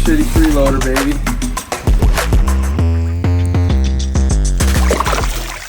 CrushCity Freeloader, baby.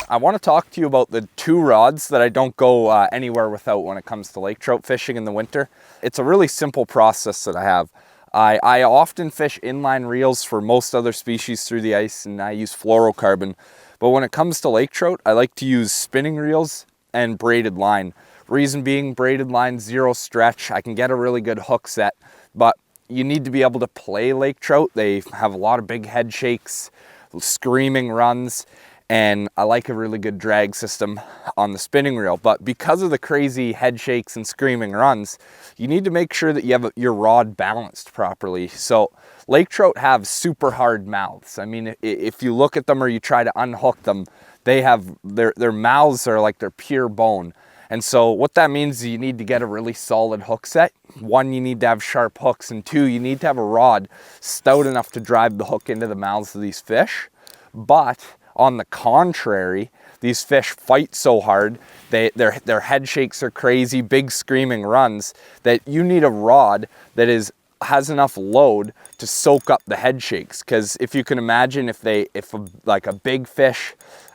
I want to talk to you about the two rods that I don't go anywhere without when it comes to lake trout fishing in the winter. It's a really simple process that I have. I often fish inline reels for most other species through the ice, and I use fluorocarbon. But when it comes to lake trout, I like to use spinning reels and braided line. Reason being, braided line, zero stretch. I can get a really good hook set, but you need to be able to play lake trout. They have a lot of big head shakes, screaming runs, and I like a really good drag system on the spinning reel. But because of the crazy head shakes and screaming runs, you need to make sure that you have your rod balanced properly. So lake trout have super hard mouths. I mean, if you look at them or you try to unhook them, they have their mouths are like they're pure bone. And so what that means is you need to get a really solid hook set. One, you need to have sharp hooks, and two, you need to have a rod stout enough to drive the hook into the mouths of these fish. But on the contrary, these fish fight so hard, their head shakes are crazy, big screaming runs, that you need a rod that has enough load to soak up the head shakes. Because if you can imagine, if a big fish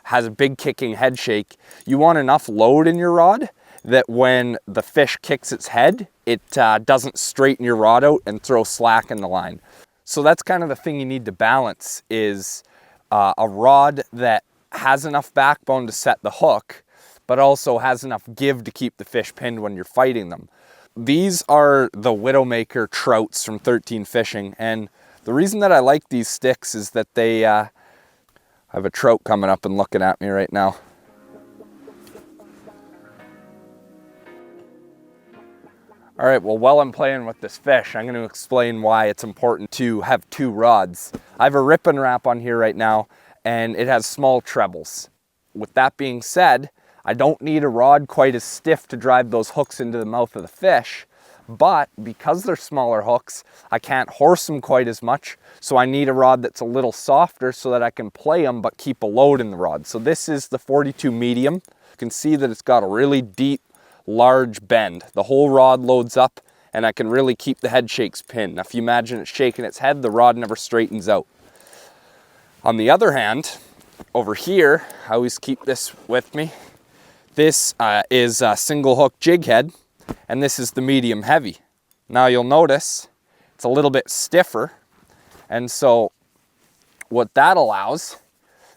has a big kicking head shake, you want enough load in your rod that when the fish kicks its head, it doesn't straighten your rod out and throw slack in the line. So that's kind of the thing you need to balance, is a rod that has enough backbone to set the hook, but also has enough give to keep the fish pinned when you're fighting them. These are the Widow Maker Trouts from 13 Fishing, and the reason that I like these sticks is that they I have a trout coming up and looking at me right now. All right, well, while I'm playing with this fish, I'm going to explain why it's important to have two rods. I have a Rippin Rap on here right now, and it has small trebles. With that being said, I don't need a rod quite as stiff to drive those hooks into the mouth of the fish, but because they're smaller hooks, I can't horse them quite as much, so I need a rod that's a little softer so that I can play them but keep a load in the rod. So this is the 42 medium. You can see that it's got a really deep, large bend. The whole rod loads up, and I can really keep the head shakes pinned. Now, if you imagine it shaking its head, the rod never straightens out. On the other hand, over here, I always keep this with me. This is a single hook jig head, and this is the medium heavy. Now you'll notice it's a little bit stiffer, and so what that allows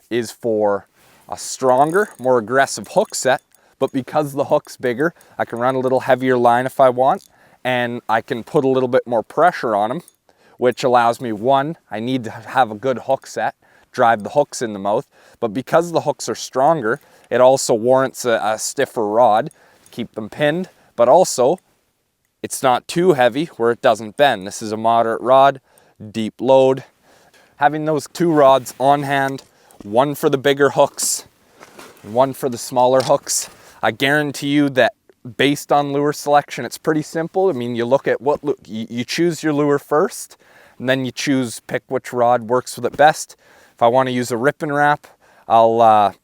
is for a stronger, more aggressive hook set. But because the hook's bigger, I can run a little heavier line if I want, and I can put a little bit more pressure on them, which allows me, one, I need to have a good hook set, drive the hooks in the mouth, but because the hooks are stronger, it also warrants a stiffer rod, keep them pinned, but also it's not too heavy where it doesn't bend. This is a moderate rod, deep load. Having those two rods on hand, one for the bigger hooks, and one for the smaller hooks, I guarantee you that based on lure selection, it's pretty simple. I mean, you look at you choose your lure first, and then you pick which rod works with it best. If I want to use a Rippin Rap, I'll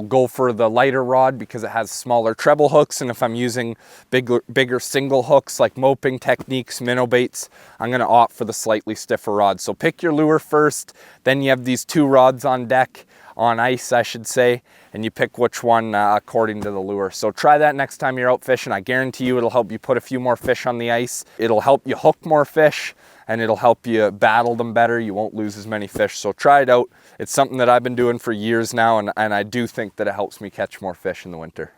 go for the lighter rod because it has smaller treble hooks, and if I'm using bigger single hooks like moping techniques, minnow baits, I'm going to opt for the slightly stiffer rod. So pick your lure first, then you have these two rods on deck, on ice I should say, and you pick which one according to the lure. So try that next time you're out fishing. I guarantee you it'll help you put a few more fish on the ice. It'll help you hook more fish, and it'll help you battle them better. You won't lose as many fish. So try it out. It's something that I've been doing for years now, and I do think that it helps me catch more fish in the winter.